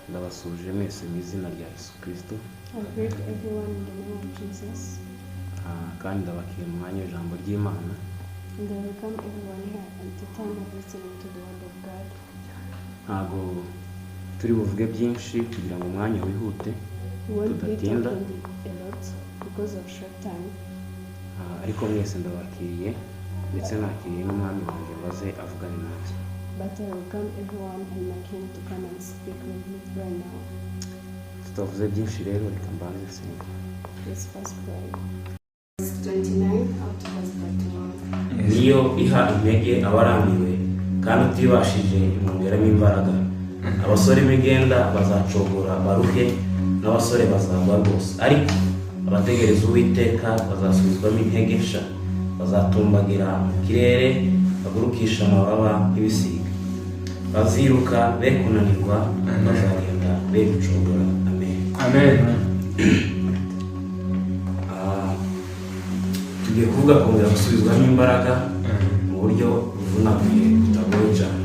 Ndabasuje mwese mu izina rya Yesu Kristo. I greet everyone in the name of Jesus. Kandi ndabakira mu mwanya w'ijambo ry'Imana. And I welcome everyone here at the time of listening to the word of God. Ntago turi buvuge byinshi kugira ngo umwanya wihute tudatinda. A lot because of short time. Ariko mwese ndabakiriye ndetse nakiriye n'umwami wanjye baze avugane nanjye. But I welcome everyone and my king to come and speak with me right now. Tutavuze byinshi rero reka mbanze nsenga. Let's first pray. Verse 29 up to verse 31. Niyo iha intege abarambiwe kandi utibashije imwongeramo imbaraga. Abasore b'imigenda bazacogora baruhe n'abasore bazagwa rwose. Ariko abategereza Uwiteka bazasubizwamo intege nsha, bazatumbagira mu kirere bagurukisha amababa y'ibisiga. Baziruka be kunanirwa, bazagenda be gucogora. Amen. Amen. Tugiye kuvuga kongera gusubizwamo imbaraga mu buryo buvunaguye butagoye cyane.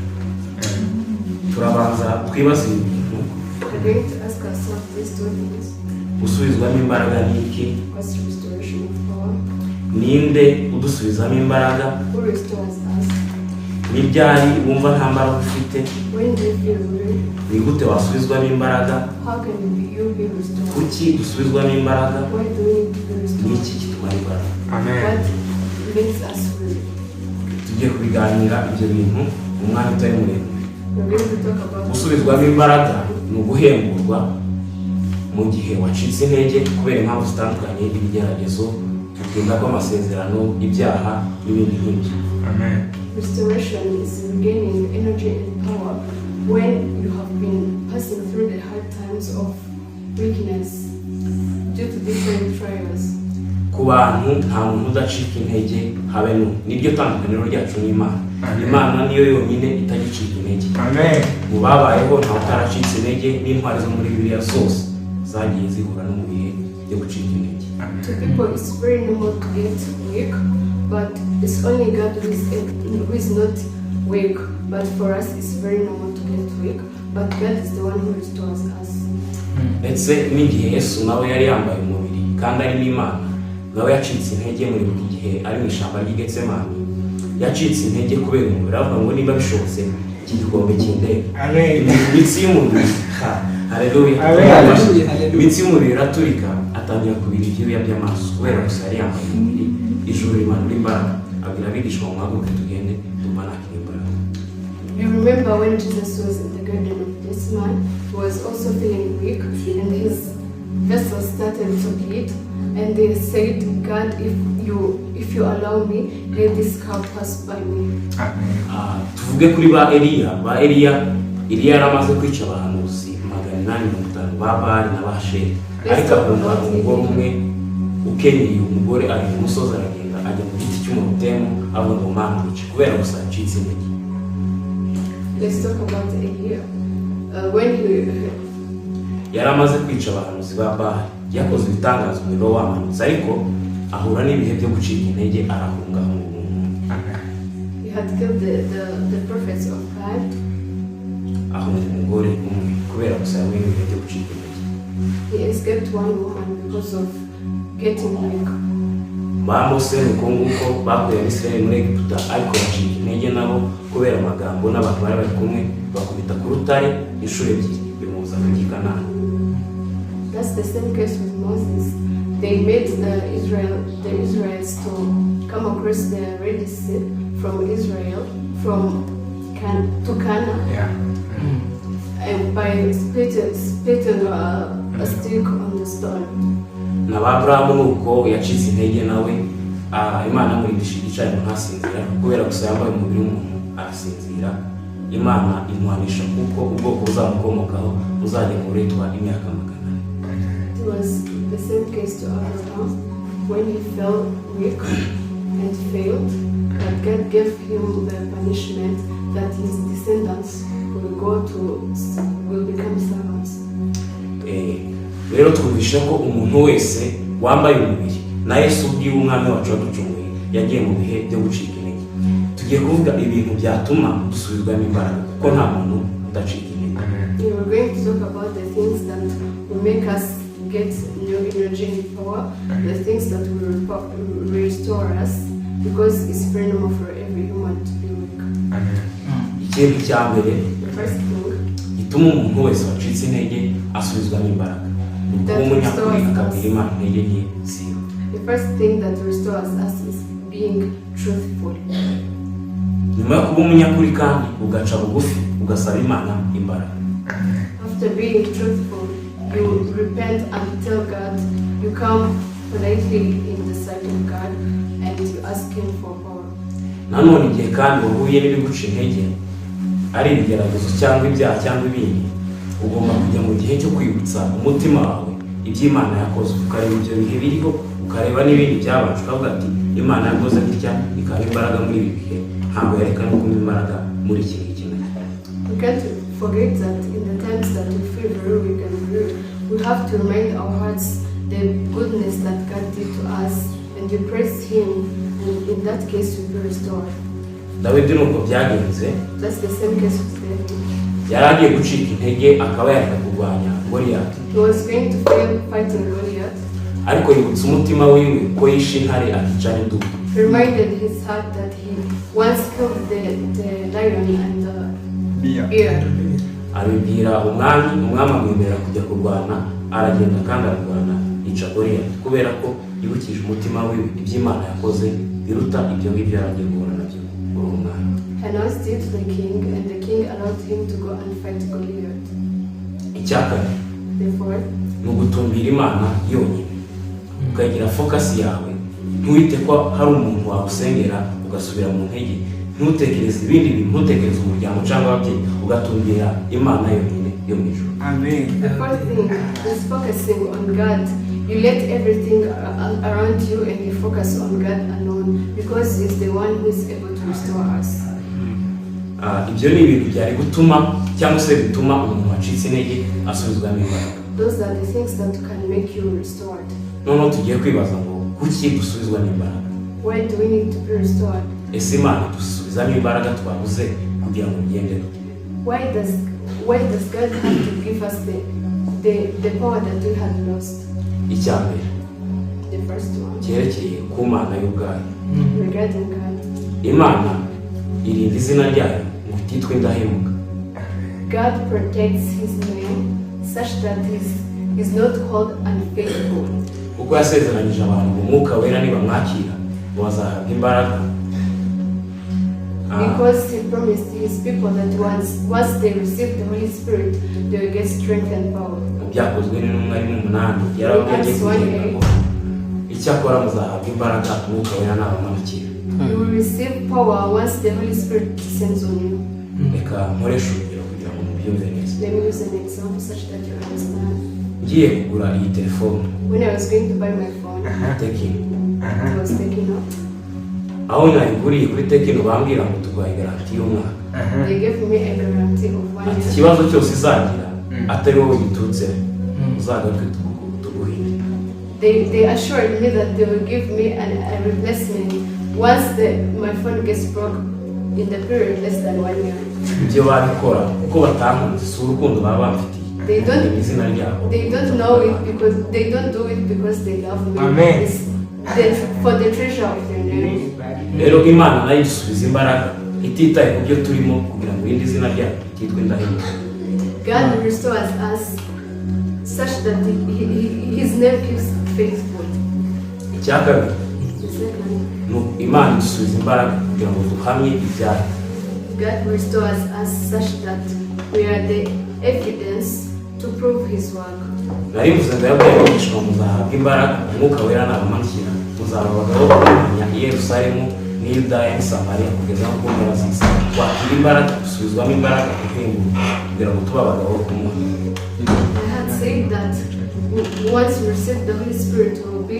Turabanza twibaza ibintu. We're going to ask ourselves these two things. Gusubizwamo imbaraga ni iki? What's restoration of power? Ninde udusubizamo imbaraga? Who restores us? Ni ryari wumva nta mbaraga ufite? When do you feel weary? Ni gute wasubizwamo imbaraga? How can you be restored? Kuki dusubizwamo imbaraga? Why do we need to be Ni restored? iki gituma imbaraga? Amen. What makes us weary? Tugiye kubiganira ibyo bintu mu mwanya utari muremure. We're going to talk about Gusubizwamo imbaraga ni uguhemburwa mu gihe wacitse intege kubera impamvu zitandukanye, ibigeragezo, gutinda kw'amasezerano, ibyaha n'ibindi nk'ibyo. Amen. restoration is regaining energy and power when you have been passing through the hard times of weakness due to different trials. Ku bantu nta muntu udacika intege habe n'umwe. Niryo tandukaniro ryacu n'Imana. Imana niyo yonyine itagicika intege. Amen. Mu babayeho nta utaracitse intege, n'intwari zo muri Bibiliya zose zagiye zihura no mu bihe byo gucika intege. To people, it's very normal to get weak, but it's only God who is not weak. But for us, it's very normal to get weak, but God is the one who restores us. Ndetse n'igihe Yesu nawe yari yambaye umubiri kandi ari n'Imana, nawe yacitse intege muri buri gihe ari mu ishyamba ry'i Getsemani. Yacitse intege kubera umubiri, avuga ngo niba bishobotse iki gikombe kindebe. Imitsi y'umubiri, haleluya, imitsi y'umubiri iraturika, atangira kubira ibyuya by'amaso kubera gusa yari yambaye umubiri. Ijuru rimanura imbaraga, abwira abigishwa ngo muhaguruke tugende tumanake imbaraga. You remember when Jesus was in the Garden of Gethsemane, he was also feeling weak, and his vessel started to bleed, and they said, God, if you allow me, let this cup pass by me. Tuvuge kuri ba Eliya yaramaze kwica abahanuzi 850 ba Bali na ba Sheri, ariko akumva umugore umwe ukenyeye umugore ari mu musozi aragenda ajya mu giti cy'umutemu avuga ngo Mana wice kubera gusa yacitse intege. Let's talk about Eliya. When he yaramaze kwica abahanuzi ba Bali, yakoze ibitangaza umuriro wamanutse, ariko ahura n'ibihe byo gucika intege arahunga mu he had killed the prophets of God, ahunga umugore umwe kubera gusa yahuye n'ibihe byo gucika intege. he escaped one woman because of getting weak. Ba Mose nuko nguko bakuye Abisirayeli muri Egiputa, ariko bacika intege nabo kubera amagambo n'abantu bari bari kumwe, bakubita ku rutare inshuro ebyiri bimubuza kujya i Kanani. That's the same case with Moses. They made the Israelites to come across the Red Sea from Israel to Canaan, and by splitting a stick on the stone. Na ba Aburahamu nuko yacitse intege nawe, Imana amurindisha igicaniro ntasinzira kubera gusa yambaye umubiri w'umuntu arasinzira. Imana imuhanisha kuko ubwoko buzamukomokaho buzajya mu buretwa imyaka 100. It was the same case to Abraham when he fell weak and failed, but God gave him the punishment that his descendants will become servants. Rero twumvisha ko umuntu wese wambaye umubiri na Yesu ubwiwe umwami wacu waducunguye yagiye mu bihe byo gucika intege. Tugiye kuvuga ibintu byatuma dusubizwamo imbaraga kuko nta muntu udacika intege. We are going to talk about the things that will make us get new energy and power, the things that will restore us, because it's very normal for every human to be weak. Ikintu cya mbere The first thing gituma umuntu wese wacitse intege asubizwamo imbaraga kuba umunyakuri akabwira Imana intege nke zero. The first thing that restores us is being truthful. Nyuma yo kuba umunyakuri kandi ugaca bugufi ugasaba Imana imbaraga. After being truthful, you repent and tell God, you come politely in the sight of God and you ask Him for power. Nanone igihe kandi wahuye n'ibiguca intege ari ibigeragezo cyangwa ibyaha cyangwa ibindi, ugomba kujya mu gihe cyo kwibutsa umutima wawe iby'Imana yakoze, ukareba ibyo bihe biriho, ukareba n'ibindi byabanje, ukavuga ati Imana yakoze gutya ikaba imbaraga muri ibi bihe, ntabwo yareka no kuba imbaraga muri iki ngiki. We can't forget that in the times that we feel very weak and blue, we have to remind our hearts the goodness that God did to us, and you praise Him, and in that case you'll be restored. Dawidi nuko byagenze. That's the same case with David. Yari agiye gucika intege akaba yareka kurwanya Goliyati. He was going to fail fighting Goliath. Ariko yibutsa umutima wiwe ko yishe intare akica n'idubu. He reminded his heart that he once killed the lion and the bear. Abibwira umwami amwemerera kujya kurwana, aragenda kandi ararwana yica Goliyati kubera ko yibukije umutima wiwe iby'Imana yakoze biruta ibyo ngibyo yaragiye guhura nabyo muri uwo mwanya. He announced it to the king, and the king allowed him to go and fight Goliath. Icyakane Therefore, ni ugutumbira Imana yonyine, ukagira focus yawe, ntuhite ko hari umuntu wagusengera ugasubira mu ntege, ntutekereze ibindi bintu, ntutekereze umuryango cyangwa ababyeyi, ugatumbira Imana yonyine yo mu ijuru. Amen. The fourth thing is focusing on God. You let everything around you and you focus on God alone because He's the one who is able to restore us. Ibyo ni ibintu byari gutuma cyangwa se bituma umuntu wacitse intege asubizwamo imbaraga. Those are the things that can make you restored. Noneho tugiye kwibaza ngo kuki dusubizwamo imbaraga? Why do we need to be restored? Ese Imana dusubizamo imbaraga twabuze kugira ngo bigende gute? Why does God have to give us the power that we had lost? Icya mbere The first one, cyerekeye ku Mana yo ubwayo. regarding God. Imana irinda izina ryayo ngo ititwe indahemuka. God protects His name such that He's not called unfaithful. Kuko yasezeranyije abantu ngo umwuka wera nibamwakira ngo bazahabwa imbaraga. Because He promised His people that once they receive the Holy Spirit, they will get strength and power. Byakozwe n'intumwa rimwe umunani yarababwiye kugira ngo icyakora muzahabwa imbaraga umwuka wera nabamanukira. You will receive power once the Holy Spirit descends on you. Reka nkoreshe urugero kugira ngo mubyumve neza. Let me use an example such that you understand. Ngiye kugura iyi telefone When I was going to buy my phone, Tekino, it was taken up. aho nayiguriye kuri Tekino bambwira ngo tuguhaye garanti y'umwaka. They gave me a guarantee of 1 Ati year. ikibazo cyose izagira atari wowe giturutse uzagaruke tuguhinde. They assured me that they will give me a replacement once my phone gets broke in the period less than 1 year. Ibyo babikora kuko batankunze si urukundo baba bamfitiye. They don't- Ni izina ryabo. They don't know it because they don't do it because they love me. Amen. It's for the treasure of their name. Rero Imana nayo idusubiza imbaraga ititaye ku byo turimo kugira ngo irinde izina ryayo ryitwe indahemuka. God restores us such that His name keeps faithful. Icya kabiri The second, ni Imana idusubiza imbaraga kugira ngo duhamye ibyayo. God restores us such that we are the evidence to prove His work. Nari mvuze ndababwira abigishwa muzahabwa imbaraga umwuka wera nabamanukira muzaba abagabo bakumenya i Yerusalemu n'i Yudaya n'i Samariya kugeza no ku mpera z'isi. Wakira imbaraga dusubizwamo imbaraga guhembuka kugira ngo tube abagabo bo kumuha. I had said that once we receive the Holy Spirit, will be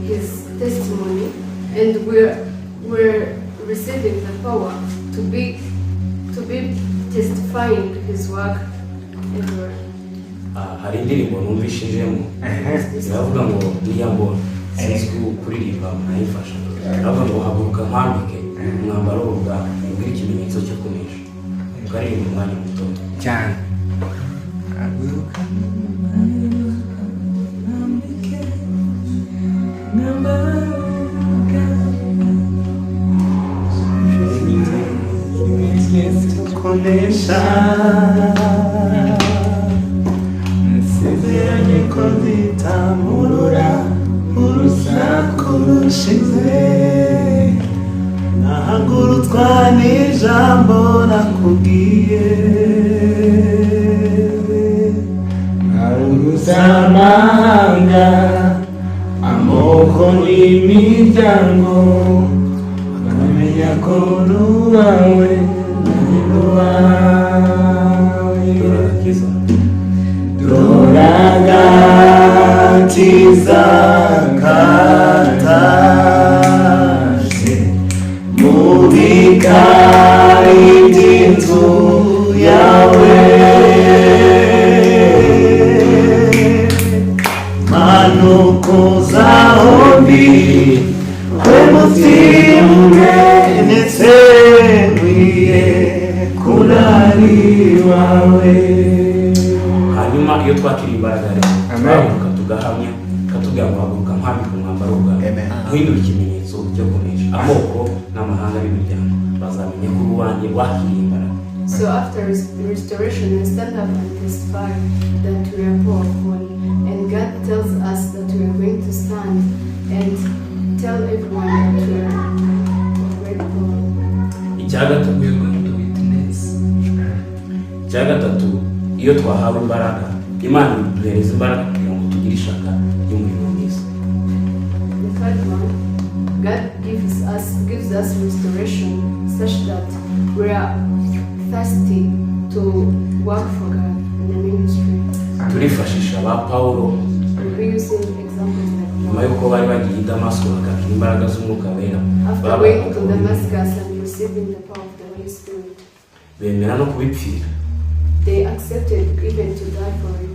His testimony, and we're receiving the power to be testifying His work everywhere. Hari indirimbo numvishijemo iravuga ngo niyambona sinzi kuririmba nayifasha. Iravuga ngo haguruka nkwambike umwambaro w'urugamba ubwira ikimenyetso cyo kunesha. Ukaririmba umwanya muto cyane. Kunesha nasezeranye ko nzitamurura urusaku rushize nahagurutswa n'ijambo nakubwiye nkaruruza amahanga amoko n'imiryango bakamenya ko n'uwawe turagakiza. Doragatiza kataje mu bikari by'inzu yawe manukuza hombi we mutima ndetse nkwiye kurari wawe. Hanyuma iyo twakiriye imbaraga rero turahaguruka tugahamya katubwira ngo haguruka nkwambike umwambaro w'ubwami uhindura ikimenyetso cyo kunesha. Amoko n'amahanga n'imiryango bazamenya ko uwanjye wakiriye imbaraga. So after restoration, we stand up and testify that we are powerful, and God tells us that we are going to stand and tell everyone that we are great power. Icya gatatu iyo twahawe imbaraga Imana iduhereza imbaraga kugira ngo tugire ishaka ry'umurimo mwiza. The third one, God gives us restoration such that we are thirsty to work for God. in the ministry. turifashisha ba Pawulo And we're using examples nyuma like y'uko bari bagiye i Damasiko bakakira imbaraga z'umwuka wera after going to Damascus and receiving the power of the Holy Spirit, bemera no kubipfira. they accepted even to die for it.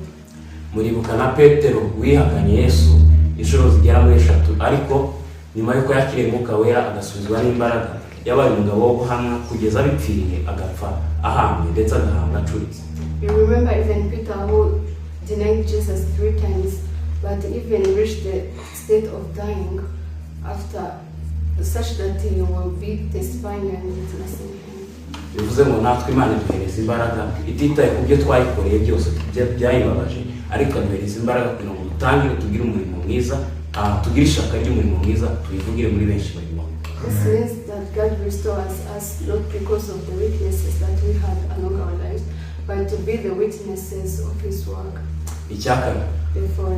Muribuka na Petero wihakanye Yesu inshuro zigera muri 3, ariko nyuma y'uko yakiriye umwuka wera agasubizwa n'imbaraga yabaye umugabo wo guhamwa kugeza abipfiriye agapfa ahambwe ndetse agahambwa acuritse. You remember even Peter who denied Jesus 3 times, but even reached the state of dying after such that he will be testifying and witnessing him. Bivuze ngo natwe Imana iduhereza imbaraga ititaye ku byo twayikoreye byose byayibabaje, ariko aduhereza imbaraga kugira ngo dutangire tugire umurimo mwiza, tugire ishaka ry'umurimo mwiza tuyivugire muri benshi barimo. This means that God restores us not because of the weaknesses that we had along our lives, but to be the witnesses of His work. Icyakabiri, Therefore,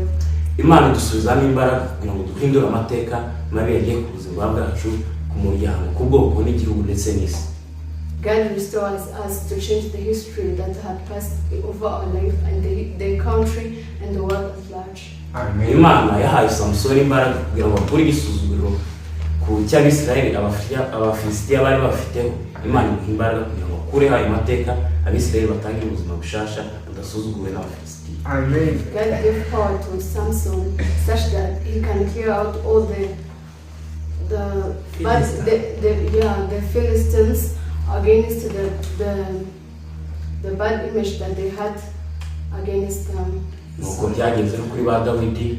Imana idusubizamo imbaraga kugira ngo duhindure amateka mabi yagiye ku buzima bwacu, ku muryango, ku bwoko n'igihugu ndetse n'isi. God restores us to change the history that had passed over our life and the country and the world at large. Imana yahaye Samusoni imbaraga kugira ngo akure igisuzuguriro ku cy'Abisirayeli Abafilisitiya bari bafiteho. Imana imuha imbaraga kugira ngo akureho ayo mateka, Abisirayeli batangire ubuzima bushasha budasuzuguwe n'Abafilisitiya. Amen. God gave power to Samson such that he can clear out all the Philistines against the bad image that they had against them. Nuko byagenze no kuri ba Dawidi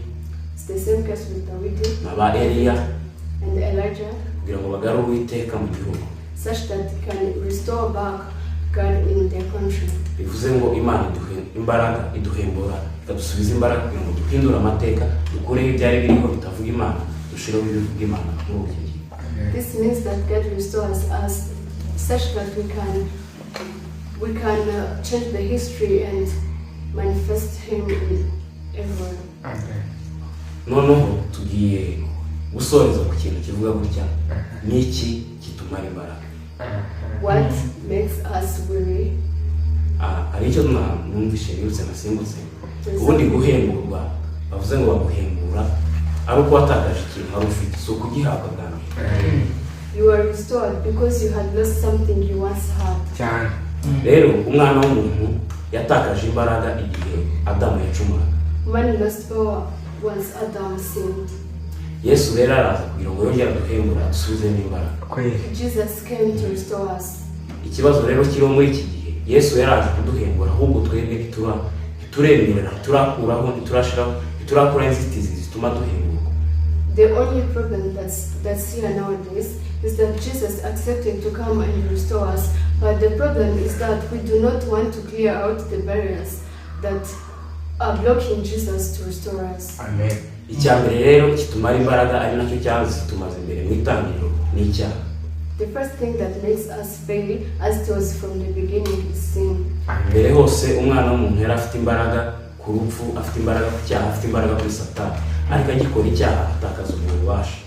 It's the same case with David na ba Eliya and Elijah, kugira ngo bagarure Uwiteka mu gihugu. such that he can restore back God in their country. Bivuze ngo Imana iduhe imbaraga, iduhembura, ikadusubiza imbaraga kugira ngo duhindure amateka, dukureho ibyari biriho bitavuga Imana, dushireho ibivuga Imana muri ubu gihe. This means that God restores us such that we can change the history and manifest Him in everywhere. Noneho tugiye gusoreza ku kintu kivuga gutya, niki kitumara imbaraga. What makes us weary? Hari icyo numvise nirutse nasimbutse, ubundi guhemburwa bavuze ngo baguhembura ari uko watakaje ikintu wari ufite, so kugihabwa bwa mbere. You are restored because you had lost something you once had. Rero umwana w'umuntu yatakaje imbaraga igihe Adamu yacumuraga. Man lost power once Adam sinned. Yesu rero araza kugira ngo yongere aduhembura dusubize n'imbaraga. Jesus came to restore us. Ikibazo rero kiriho muri iki gihe, Yesu yaraje kuduhembura, ahubwo twebwe ntituremerera, ntiturakuraho, ntiturakora inzitizi zituma duhemburwa. The only problem that's here nowadays is that Jesus accepted to come and restore us, but the problem is that we do not want to clear out the barriers that are blocking Jesus to restore us. Amen. Icyambere rero kitumara imbaraga ari nacyo cyavuze tumaze imbere mu itangiriro ni icyaha. The first thing that makes us fail, as it was from the beginning, is sin. Mbere hose umwana w'umuntu yari afite imbaraga ku rupfu, afite imbaraga ku cyaha, afite imbaraga kuri Satani, ariko agikora icyaha atakaza ububasha.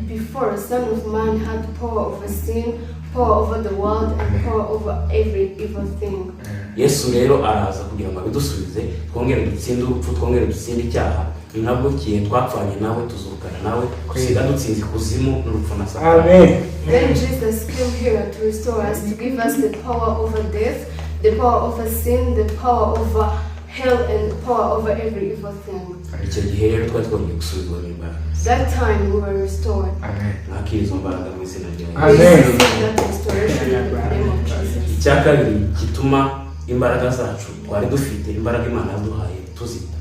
Before, Son of Man had power over sin, power over the world, and power over every evil thing. Yesu rero araza kugira ngo abidusubize, twongere dutsinde urupfu, twongere dutsinde icyaha, ni nabwo kiye twapfanye nawe tuzukana nawe, dusiga dutsinze ikuzimu n'urupfu na Satani. Amen. Then Jesus came here to restore us, to give us the power over death, the power over sin, the power over hell, and the power over every evil thing. Icyo gihe rero twari twongeye gusubizwa n'imbaraga. That time we were restored. Amen. Mwakira izo mbaraga mu izina rya Yesu. Amen. We receive that restoration in the name of Jesus. Icya kabiri gituma imbaraga zacu twari dufite, imbaraga Imana yaduhaye tuzita,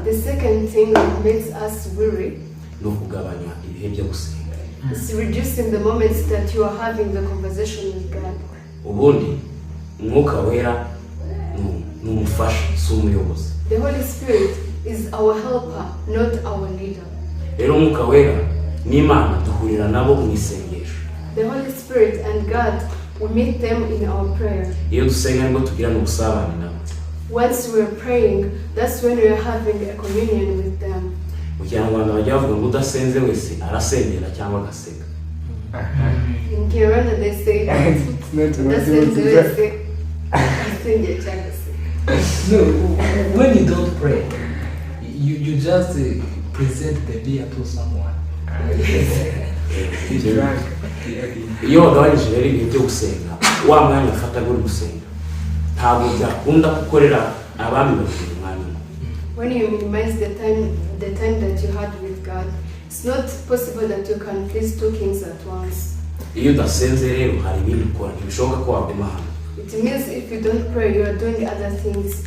The second thing that makes us weary ni ukugabanya ibihe byo gusenga. is reducing the moments that you are having the conversation with God. Ubundi umwuka wera ni umufasha, si umuyobozi. The Holy Spirit is our helper, not our leader. Rero umwuka wera n'Imana duhurira nabo mu isengesho. The Holy Spirit and God, we meet them in our prayer. Iyo dusenga nibwo tugirana ubusabane nabo. Once we are praying, that's when we are having a communion with them. Mu Kinyarwanda bajya bavuga ngo udasenze wese arasengera cyangwa agaseka. In Kinyarwanda they say that It's not udasenze wese asengera cyangwa se. No, when you don't pray, you just present the beer to someone. He's drunk. iyo wagabanyije rero ibihe byo gusenga wa mwanya ufataga uri gusenga ntabwo byakunda gukorera abami babiri umwanya umwe. When you minimize the time that you had with God, it's not possible that you can please two kings at once. iyo udasenze rero hari ibindi ukora ntibishoboka ko waguma hano. It means if you don't pray, you are doing other things.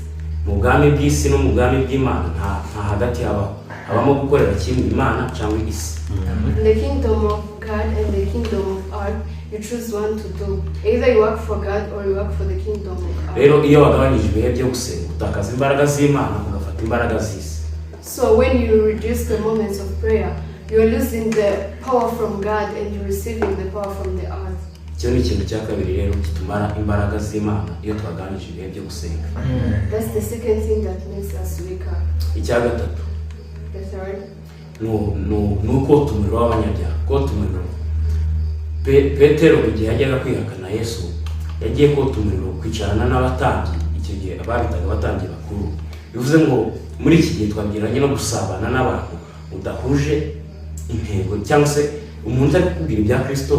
mu bwami bw'isi no mu bwami bw'Imana nta hagati habaho, habamo gukorera kimwe Imana cyangwa isi. In the kingdom of God and the kingdom of earth, you choose one to do. Either you work for God or you work for the kingdom of earth. rero iyo wagabanyije ibihe byo gusenga utakaza imbaraga z'Imana ugafata imbaraga z'isi. So when you reduce the moments of prayer, you are losing the power from God and you're receiving the power from the earth. icyo ni ikintu cya kabiri rero gitumara imbaraga z'Imana iyo twagabanyije ibihe byo gusenga. That's the second thing that makes us weaker. icya gatatu The third, ni ukota umuriro w'abanyabyaha. kota umuriro, Petero igihe yajyaga kwihakana Yesu yagiye kota umuriro kwicarana n'abatambyi. icyo gihe babitaga abatambyi bakuru. bivuze ngo muri iki gihe twabwiranye no gusabana n'abantu udahuje intego, cyangwa se umuntu ari kukubwira ibya Kristo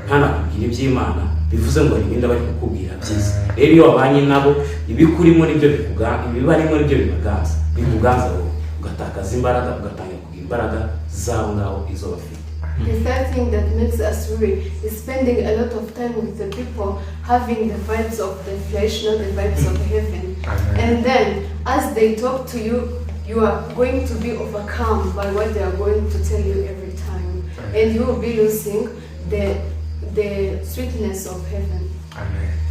ntanakubwira iby'Imana, bivuze ngo hari ibindi bari kukubwira byiza. rero iyo wabanye nabo ibikurimo nibyo ibibarimo nibyo bikuganza wowe ugatakaza imbaraga, ugatangira kugira imbaraga zabo ngabo izo bafite. the third thing that makes us weary is spending a lot of time with the people having the vibes of the flesh, not the vibes of heaven. And then, as they talk to you, you are going to be overcome by what they are going to tell you every time. And you will be losing the sweetness of heaven.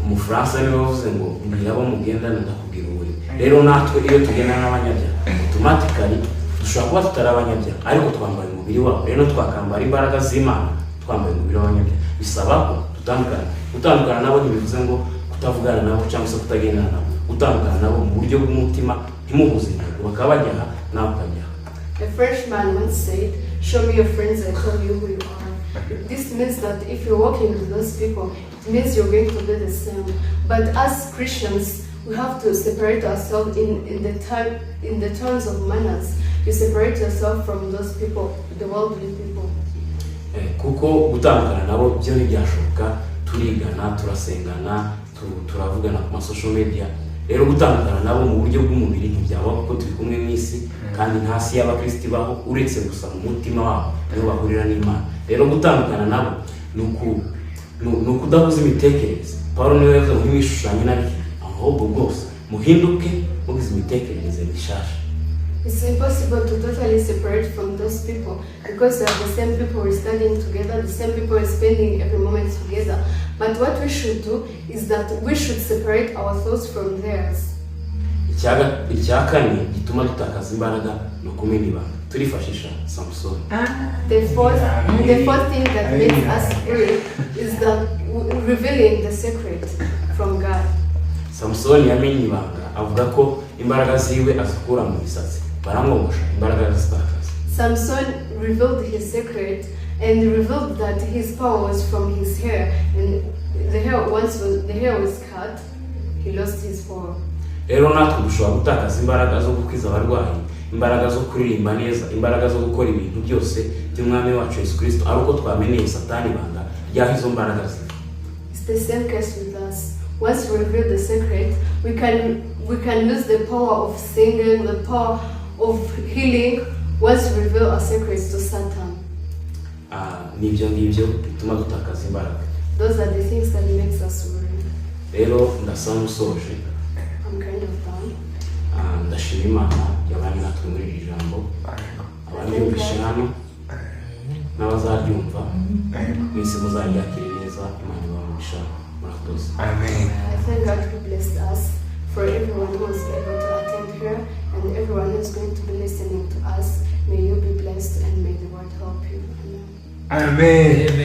Umufaransa niwe wavuze ngo mbwira abo mugendana ndakubwira ukuri. rero natwe iyo tugendana n'abanyabyaha automatically dushobora kuba tutari abanyabyaha ariko twambaye umubiri wabo. rero twakambara imbaraga z'Imana twambaye umubiri w'abanyabyaha. bisaba ko gutandukana nabo ntibivuze ngo kutavugana nabo cyangwa se kutagendana nabo. gutandukana nabo mu buryo bw'umutima ntimuhuze intego, bakaba bajyaha nawe ukajyaha. A Frenchman once said, "Show me your friends, I tell you who you are." This means that if you're walking with those people, it means you're going to do the same. But as Christians, we have to separate ourselves in the terms of manners. You separate yourself from those people, the worldly people. kuko gutandukana nabo byo ntibyashoboka. turigana, turasengana, turavugana ku social media. rero gutandukana nabo mu buryo bw'umubiri ntibyabaho kuko turi kumwe mu isi, kandi nta si y'abakristo baho uretse gusa mu mutima wabo niho bahurira n'Imana. rero gutandukana nabo ni ukudahuza imitekerereze. Pawulo niwe yavuze ngo ntimwishushanye na bihe, ahubwo bwose muhinduke mugize imitekerereze mishasha. It's impossible to totally separate from those people because they are the same people we're studying together, the same people we're spending every moment together. But what we should do is that we should separate our thoughts from theirs. icya kane gituma dutakaza imbaraga no kumena ibanga. turifashisha Samson. The fourth thing that makes us free is that revealing the secret from God. Samson yamenye ibanga, avuga ko imbaraga ziwe azikura mu misatsi. baramwogosha imbaraga zitakaza. Samson revealed his secret and revealed that his power was from his hair, and the hair was cut, he lost his power. rero natwe dushobora gutakaza imbaraga zo gukiza abarwayi, imbaraga zo kuririmba neza, imbaraga zo gukora ibintu byose by'umwami wacu Yesu Kristo, ari uko twameneye Satani ibanga ryaho izo mbaraga ziva. It's the same case with us. Once we reveal the secret, we can lose the power of singing, the power of healing. Once we reveal our secrets to Satan. Nibyo bituma dutakaza imbaraga. Those are the things that makes us weary. rero ndasa n'usoje. I'm kind of done. ndashima Imana yabanye natwe muri iri jambo, abaryumvishe hano n'abazaryumva mwese muzaryakire neza. Imana ibamugisha. murakoze. Amen. I thank God who blessed us, for everyone who was able to attend here and everyone who's going to be listening to us. May you be blessed and may the Lord help you. Amen. Amen.